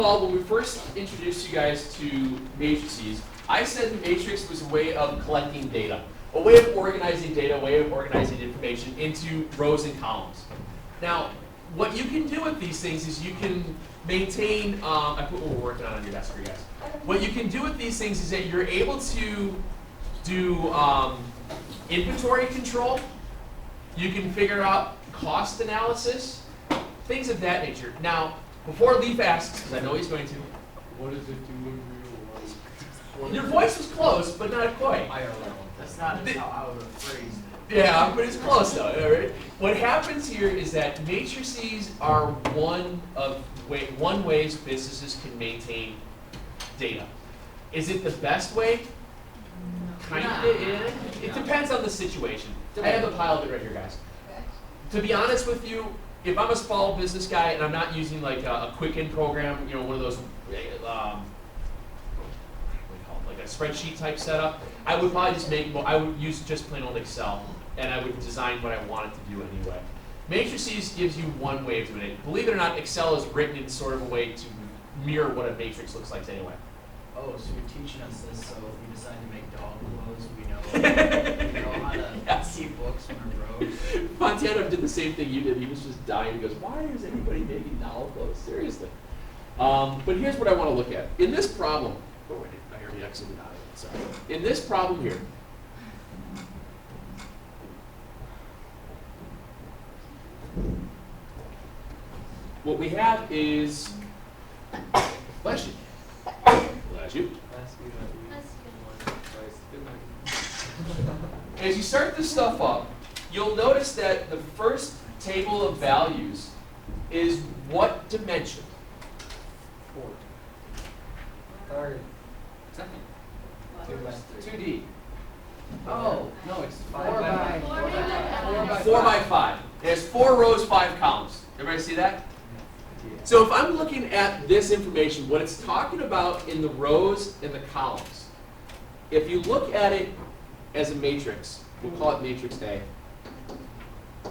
Well, when we first introduced you guys to matrices, I said the matrix was a way of collecting data, a way of organizing data, a way of organizing information into rows and columns. Now, what you can do with these things is you can maintain, I put what we're working on your desk for you guys. What you can do with these things is that you're able to do inventory control. You can figure out cost analysis, things of that nature. Now, before Leaf asks, because I know he's going to, What does it do in real life? your voice was close, but not quite. I don't know. That's not how I would have phrased it. Yeah, but it's close though. All right? What happens here is that matrices are one ways businesses can maintain data. Is it the best way? Kinda is. It depends on the situation. I have a pile of it right here, guys. To be honest with you, if I'm a small business guy and I'm not using like a Quicken program, you know, one of those, what do you call it, like a spreadsheet type setup, I would probably just I would use just plain old Excel, and I would design what I wanted to do anyway. Matrices gives you one way of doing it. Believe it or not, Excel is written in sort of a way to mirror what a matrix looks like anyway. Oh, so you're teaching us this so if we decide to make dog clothes, we know how to see books on a road. Montana did the same thing you did. He was just dying. He goes, why is anybody making doll clothes? Seriously. But here's what I want to look at. In this problem, oh wait, I already exited out of it, sorry. In this problem here, what we have is, bless you. Bless you. As you start this stuff up, you'll notice that the first table of values is what dimension? 4. Third. Second. 2D. Oh, no, it's 4 by 4 by 5. It has 4 rows, 5 columns. Everybody see that? So if I'm looking at this information, what it's talking about in the rows and the columns, if you look at it as a matrix, we'll call it matrix A,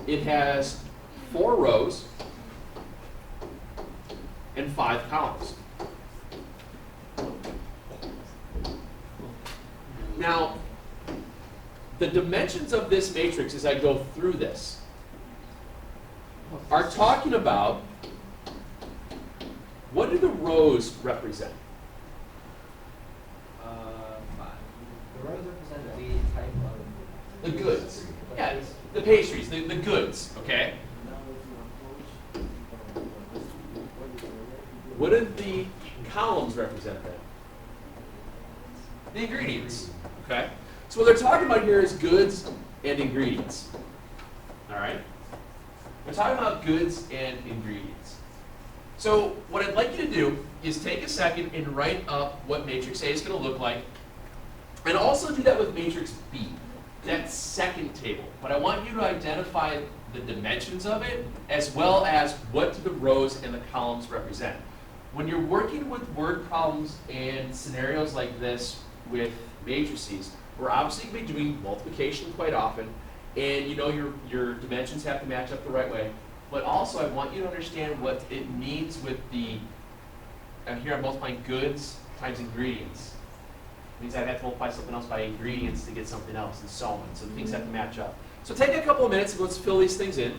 it has 4 rows and 5 columns. Now, the dimensions of this matrix as I go through this are talking about what do the rows represent? 5. The rows represent the type of... The goods. Yeah, the pastries, the goods, okay? What do the columns represent then? The ingredients, okay? So what they're talking about here is goods and ingredients, all right? They're talking about goods and ingredients. So what I'd like you to do is take a second and write up what matrix A is going to look like, and also do that with matrix B, that second table. But I want you to identify the dimensions of it, as well as what do the rows and the columns represent. When you're working with word problems and scenarios like this with matrices, we're obviously going to be doing multiplication quite often, and you know your dimensions have to match up the right way. But also, I want you to understand what it means with the, here I'm multiplying goods times ingredients. It means I have to multiply something else by ingredients to get something else, and so on. So things have to match up. So take a couple of minutes and let's fill these things in.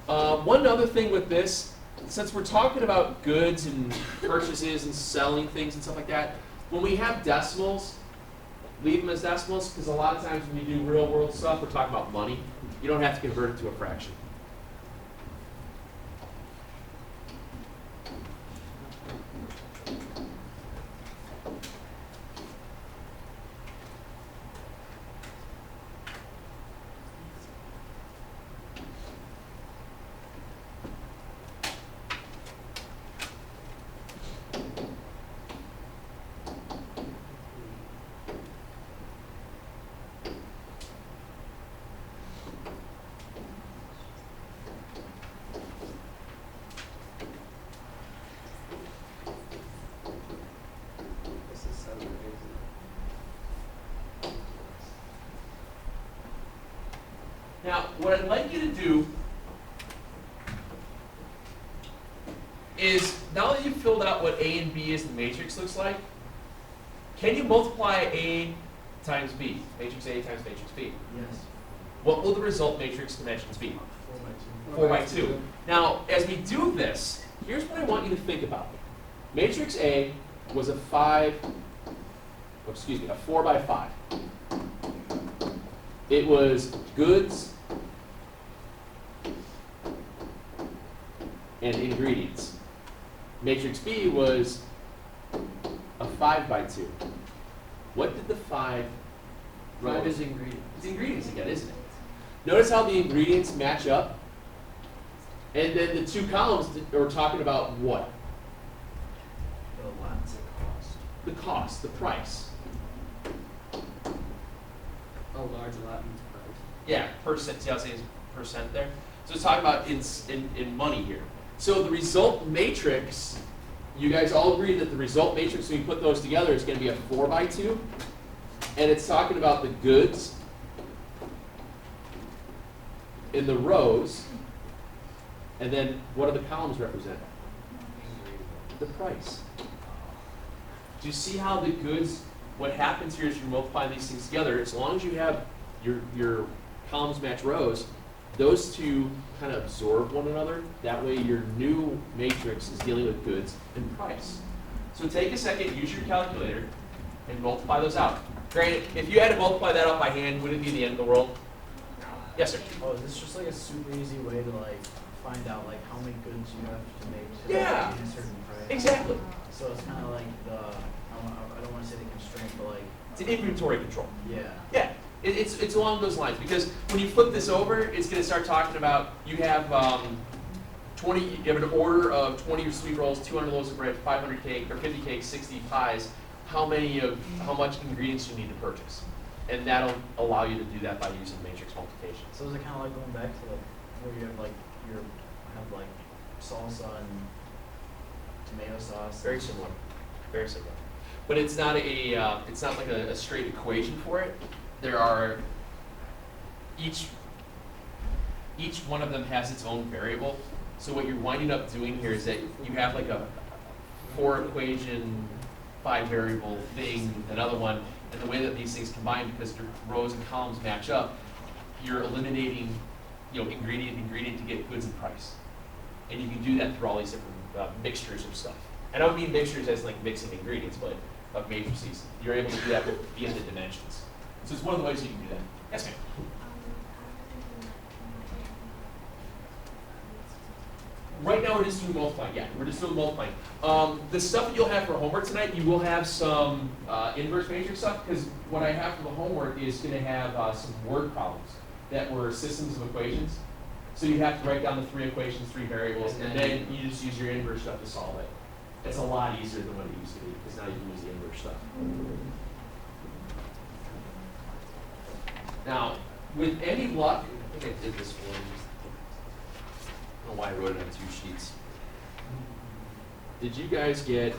One other thing with this, since we're talking about goods and purchases and selling things and stuff like that, when we have decimals, leave them as decimals, because a lot of times when you do real world stuff, we're talking about money. You don't have to convert it to a fraction. Now, what I'd like you to do is now that you've filled out what A and B is the matrix looks like, can you multiply A times B? Matrix A times matrix B. Yes. What will the result matrix dimensions be? 4 by 2. 4 by 2. Now, as we do this, here's what I want you to think about. Matrix A was a 4 by 5. It was goods and ingredients. Matrix B was a 5 by 2. What did the 5 Five is ingredients. It's ingredients again, isn't it? Notice how the ingredients match up? And then the two columns are talking about what? The lots of cost. The cost, the price. A large lot means price. Yeah, percent. See how I'm saying percent there? So it's talking about in money here. So the result matrix, you guys all agree that the result matrix, when you put those together, is going to be a 4 by 2. And it's talking about the goods in the rows. And then what do the columns represent? The price. Do you see how the goods, what happens here is you multiply these things together, as long as you have your columns match rows, those two kind of absorb one another. That way your new matrix is dealing with goods and price. So take a second, use your calculator, and multiply those out. Granted, if you had to multiply that out by hand, would it be the end of the world? Yes, sir. Oh, is this just like a super easy way to like find out like how many goods you have to make to Yeah. make a certain price? Exactly. So it's kind of like the, I don't want to say the constraint, but like, It's an inventory control. yeah. Yeah, it's along those lines, because when you flip this over, it's going to start talking about you have 20. You have an order of 20 sweet rolls, 200 loaves of bread, 500 cake or 50 cakes, 60 pies. How much ingredients you need to purchase, and that'll allow you to do that by using matrix multiplication. So is it kind of like going back to like where you have like salsa and tomato sauce? Very similar, very similar. But it's not it's not like a straight equation for it. There are each one of them has its own variable. So what you're winding up doing here is that you have like a 4 equation, 5 variable thing, another one, and the way that these things combine, because your rows and columns match up, you're eliminating, ingredient to get goods and price. And you can do that through all these different mixtures of stuff. I don't mean mixtures as like mixing ingredients, but of matrices. You're able to do that via the dimensions. So it's one of the ways you can do that. Yes, ma'am. Right now we're just doing multiplying. Yeah, we're just doing multiplying. The stuff that you'll have for homework tonight, you will have some inverse matrix stuff, because what I have for the homework is going to have some word problems that were systems of equations. So you have to write down the 3 equations, 3 variables, and then you just use your inverse stuff to solve it. It's a lot easier than what it used to be, because now you can use the inverse stuff. Now, with any luck, I think I did this one. I don't know why I wrote it on 2 sheets. Did you guys get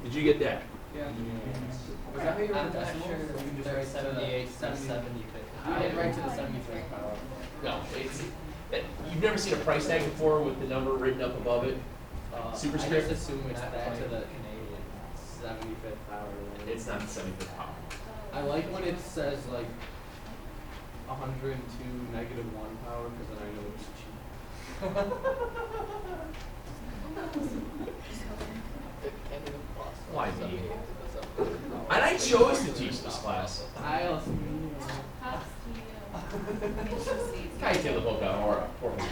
Did you get that? Yeah. Was that how you wrote the decimal? You can just write 78, 70. I didn't write to the 73rd power. No, you've never seen a price tag before with the number written up above it. I Superscript? just assume it's back to the Canadian 75th power. It's not the 75th power. I like when it says like 102 negative 1 power because then I know it's cheap. Why me? And I chose to teach this class. I also Cállate la boca ahora, por favor.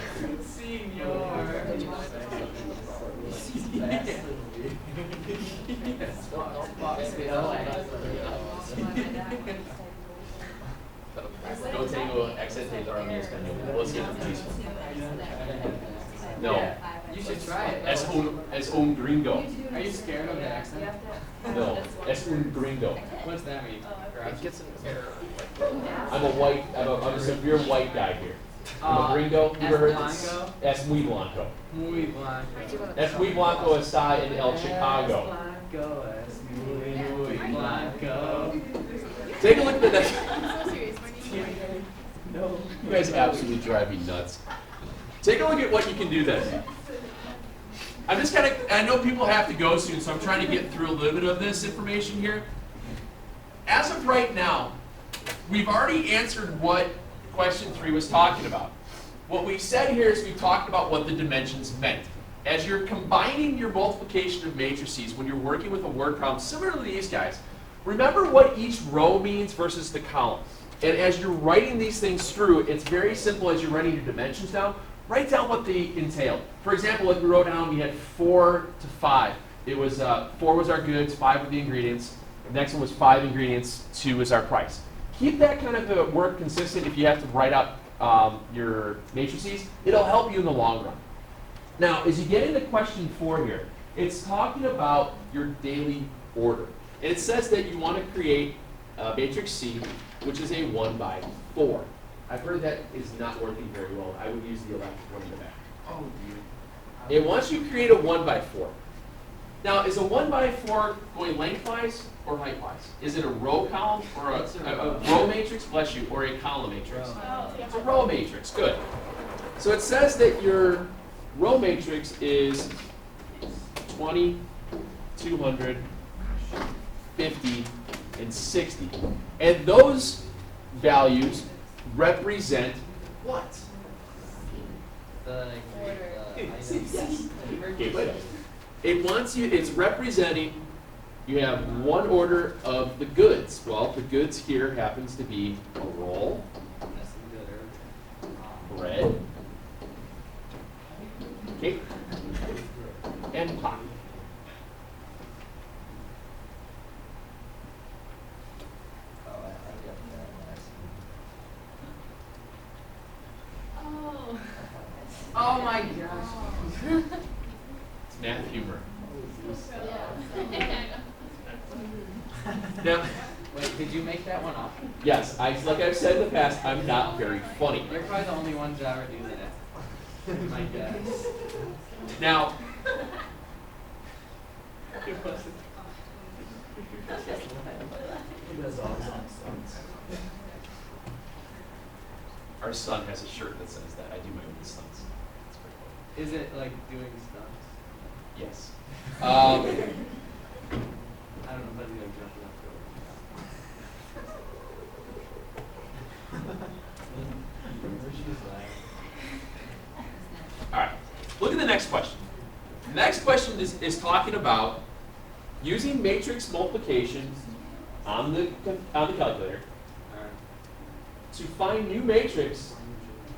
No tengo excelente para mi español. Lo siento muchísimo. No. You should try it. Es un gringo. Are you scared of the accent? No, es un gringo. What's that mean? It gets an error. I'm a severe white guy here. I'm a gringo. You ever heard this? Es muy blanco. Muy blanco. Es muy blanco está en El Chicago. Blanco, es muy blanco. Take a look at the next. I'm so serious. No. You guys absolutely drive me nuts. Take a look at what you can do then. I'm just kind of, I know people have to go soon, so I'm trying to get through a little bit of this information here. As of right now, we've already answered what question 3 was talking about. What we said here is we talked about what the dimensions meant. As you're combining your multiplication of matrices, when you're working with a word problem similar to these guys, remember what each row means versus the column. And as you're writing these things through, it's very simple as you're writing your dimensions down. Write down what they entail. For example, like we wrote down, we had 4 to 5. It was 4 was our goods, 5 were the ingredients. The next one was 5 ingredients, 2 was our price. Keep that kind of work consistent if you have to write out your matrices. It'll help you in the long run. Now, as you get into question 4 here, it's talking about your daily order. And it says that you want to create matrix C, which is a 1 by 4. I've heard that is not working very well. I would use the electric one in the back. Oh, It wants you to create a 1 by 4. Now, is a 1 by 4 going lengthwise or heightwise? Is it a row column or a row matrix, bless you, or a column matrix? It's a row matrix, good. So it says that your row matrix is 20, 200, 50, and 60. And those values represent what? The Yes. Okay, wait. It wants you, it's representing, you have one order of the goods. Well, the goods here happens to be a roll, bread, cake, and pie. Oh my gosh. It's math humor. Yeah. Now, Wait, did you make that one up? yes, like I've said in the past, I'm not very funny. You're probably the only ones that ever do that. My guess. Now, our son has a shirt that says that. I do my own stunts. It's pretty Is it like doing stunts? cool. Yes. I don't know, but like jumping up All right. Look at the next question. The next question is talking about using matrix multiplication on the calculator to find new matrix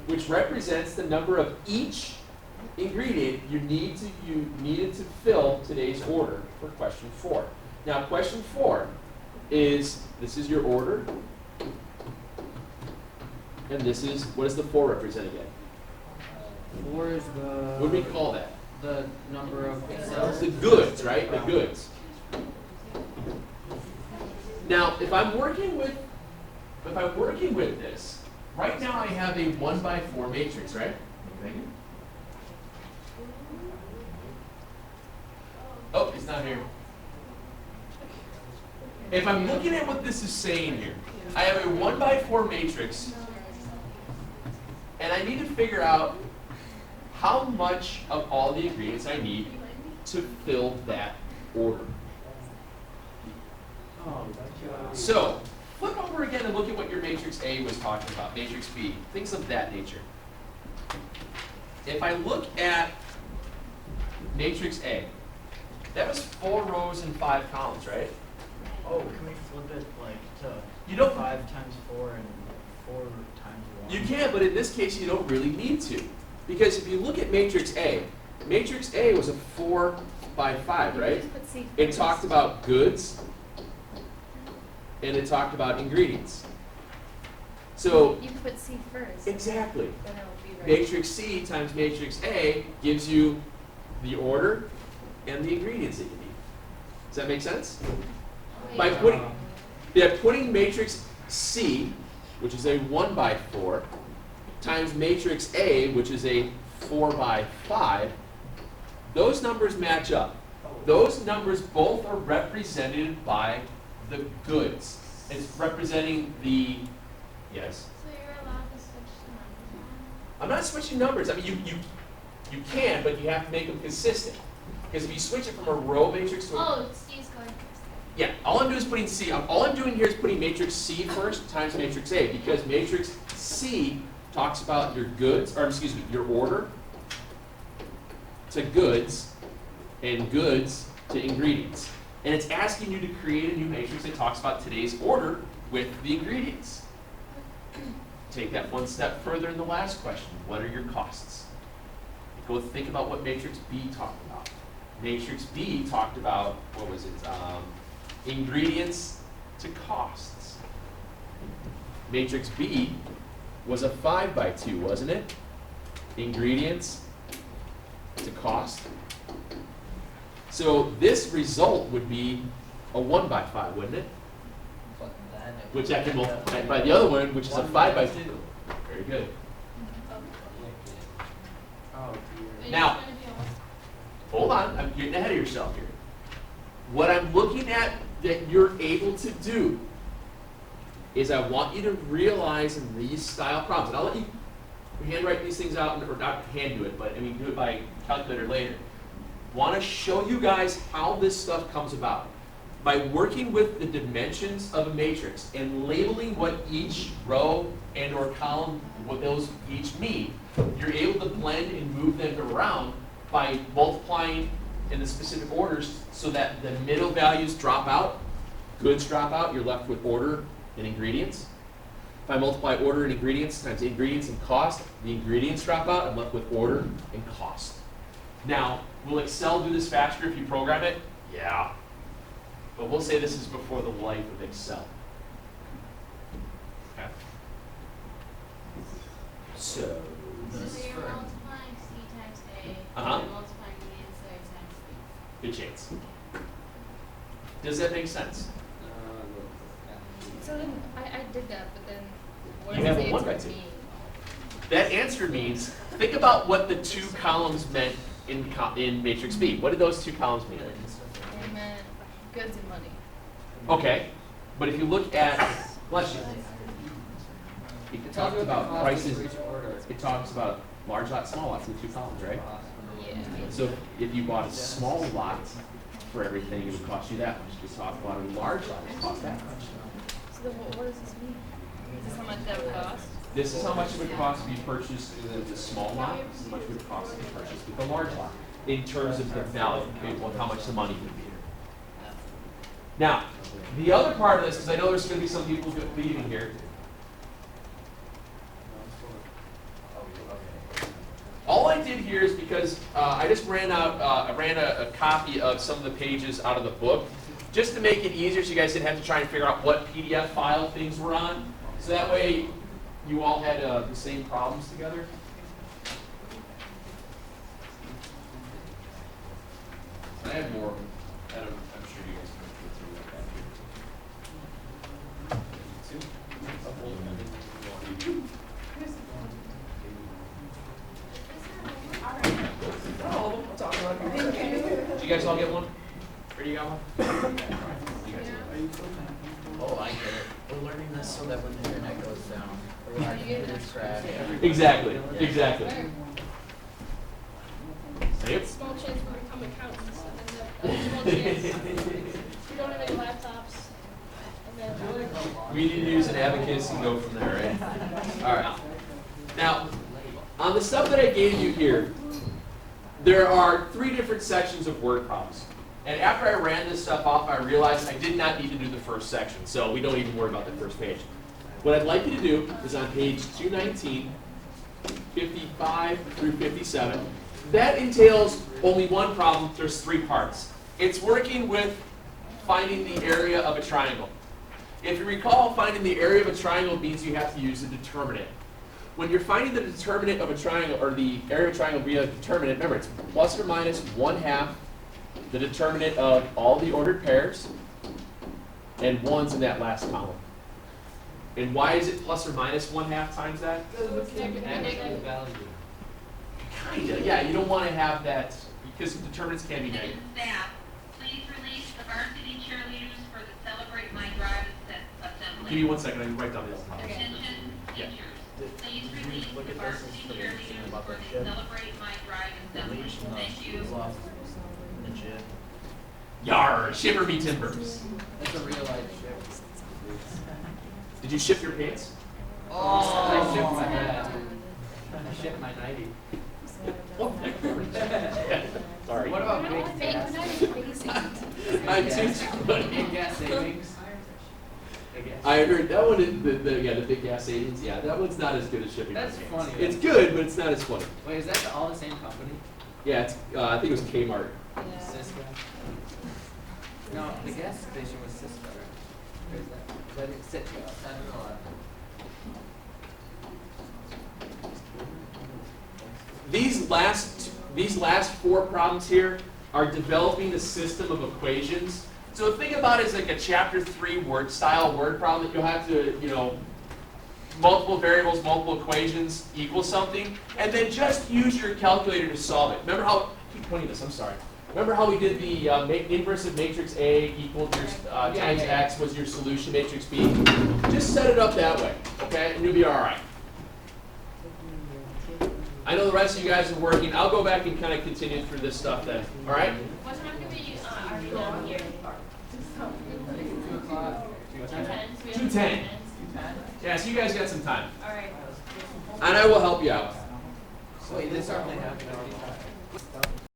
which represents the number of each ingredient you needed to fill today's order for question 4. Now, question 4 is, this is your order, and this is, what does the 4 represent again? 4 is the... What do we call that? The number of It's cells. the goods, right? The goods. Now, if I'm working with this, right now I have a 1 by 4 matrix, right? Okay. Oh, it's not here. If I'm looking at what this is saying here, I have a 1 by 4 matrix, and I need to figure out how much of all the ingredients I need to fill that order. So, flip over again and look at what your matrix A was talking about, matrix B, things of that nature. If I look at matrix A, that was 4 rows and 5 columns, right? Oh, can we flip it like to You don't- 5 times 4 and 4 times 1? You can, but in this case you don't really need to. Because if you look at matrix A was a 4 by 5, right? It talked about goods, and it talked about ingredients. So, You put C first. exactly. Then it will be right. Matrix C times matrix A gives you the order and the ingredients that you need. Does that make sense? Wait. By putting matrix C which is a 1 by 4, times matrix A, which is a 4 by 5, those numbers match up. Those numbers both are represented by the goods. It's representing the, yes? So you're allowed to switch the numbers around? I'm not switching numbers. I mean, you can, but you have to make them consistent. Because if you switch it from a row matrix to a Oh, Steve's going first. yeah, all I'm doing is putting C. All I'm doing here is putting matrix C first times matrix A, because matrix C talks about your goods, or excuse me, your order to goods and goods to ingredients. And it's asking you to create a new matrix that talks about today's order with the ingredients. Take that one step further in the last question. What are your costs? Go think about what matrix B talked about. Matrix B talked about, what was it? Ingredients to costs. Matrix B was a 5 by 2, wasn't it? Ingredients to cost. So this result would be a 1 by 5, wouldn't it? But then it Which I can multiply by the other one, which is a 5 by 2. Very good. Oh, dear. But Now- it's gonna be a one. Hold on, I'm getting ahead of yourself here. What I'm looking at that you're able to do is I want you to realize in these style problems, and I'll let you handwrite these things out, or not hand do it, but I mean do it by calculator later. Want to show you guys how this stuff comes about. By working with the dimensions of a matrix and labeling what each row and or column, what those each mean, you're able to blend and move them around by multiplying in the specific orders so that the middle values drop out, goods drop out, you're left with order and ingredients. If I multiply order and ingredients times ingredients and cost, the ingredients drop out, I'm left with order and cost. Now, will Excel do this faster if you program it? Yeah. But we'll say this is before the life of Excel. Okay. So, So This you're for- multiplying C times A, Uh-huh. and you're multiplying the answer times B. good chance. Does that make sense? So then, I did that, but then what You does have the a 1 by answer 2. mean? That answer means, think about what the two columns meant in matrix B. What did those two columns mean? They meant goods and money. Okay, but if you look at, bless you, it talks about prices, it talks about large lot, small lots in the two columns, right? Yeah. So if you bought a small lot for everything, it would cost you that much. If you bought a large lot, it would cost that much. So then what does this mean? Is this how much that would cost? This is how much it would cost if you purchased the small lot, this is how much it would cost if you purchased with the large lot, in terms of the value, okay, well, how much the money would be. Now, the other part of this, because I know there's going to be some people leaving here, all I did here is because I just ran a copy of some of the pages out of the book, just to make it easier so you guys didn't have to try and figure out what PDF file things were on. So that way you all had the same problems together. I have more of them. I'm sure you guys can go through like that here. Did you guys all get one? Or do you got one? You guys got one. Oh, I get it. We're learning this so that when the internet goes down, or when our computers crash. Exactly, exactly. Yep. Small chance we become accountants, and then small chance we don't have any laptops, and then We need to use an abacus and go from there, right? All right. Now, on the stuff that I gave you here, there are 3 different sections of word problems. And after I ran this stuff off, I realized I did not need to do the first section, so we don't even worry about the first page. What I'd like you to do is on page 219, 55 through 57, that entails only one problem. There's 3 parts. It's working with finding the area of a triangle. If you recall, finding the area of a triangle means you have to use a determinant. When you're finding the determinant of a triangle, or the area of a triangle via a determinant, remember it's plus or minus 1/2 the determinant of all the ordered pairs, and 1's in that last column. And why is it plus or minus 1/2 times that? Actual value. Kinda, yeah, you don't want to have that, because determinants can be negative. Staff, please release the varsity cheerleaders for the Celebrate My Drive assembly. Give me 1 second, I can write down this. Attention, Yeah. teachers, please release the varsity cheerleaders for the Celebrate My Drive assembly. Thank you. In the gym. Yar, shiver me timbers. That's a real life ship. Did you ship your pants? I shipped my hat. I shipped my 90. Sorry. What about No, big fake, gas? not even facing. I'm too funny. Big gas savings? Big gas. I heard that one, the big gas savings, yeah, that one's not as good as shipping. That's pants. funny. It's good, but it's not as funny. Wait, is that all the same company? Yeah, it's, I think it was Kmart. Cisco? No, the gas station was Cisco, right? Or is that it Citgo? I don't know. These last 4 problems here are developing a system of equations. So think about it as like a chapter 3 word problem that you'll have to, multiple variables, multiple equations equal something, and then just use your calculator to solve it. Remember how, I keep pointing this, I'm sorry. Remember how we did the inverse of matrix A equals your times X was your solution, matrix B? Just set it up that way, okay, and you'll be all right. I know the rest of you guys are working. I'll go back and kind of continue through this stuff then, all right? What time do we are we done here? 2 o'clock. 2:10. So we have 2:10. 10 minutes. Yeah, so you guys got some time. All right. And I will help you out. Wait, this already happened?